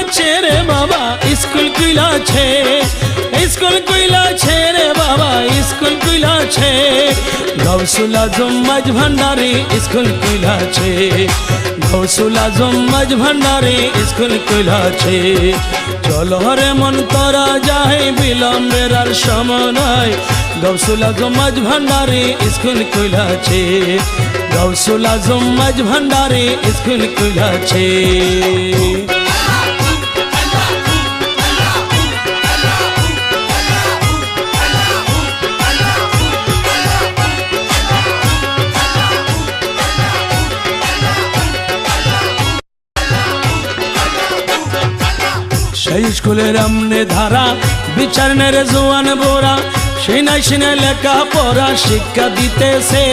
কইলাছে রে বাবা school কইলাছে, school কইলাছে রে বাবা স্কুল কইলাছে। গৌসুল আজম মাঝ ভান্ডারি স্কুল কইলাছে, গৌসুল আজম মাঝ ভান্ডারি স্কুল কইলাছে। চলো রে মন তোরা যাই বিলম্বের আর সময় নাই, গৌসুল আজম মাঝ ভান্ডারি স্কুল কইলাছে, গৌসুল আজম মাঝ ভান্ডারি স্কুল কইলাছে। সেই স্কুলের আমনে ধারা বিচার নেরে জোয়ান বোরা, সেই নাই সিনে লেখা পড়া শিক্ষা দিতেছে।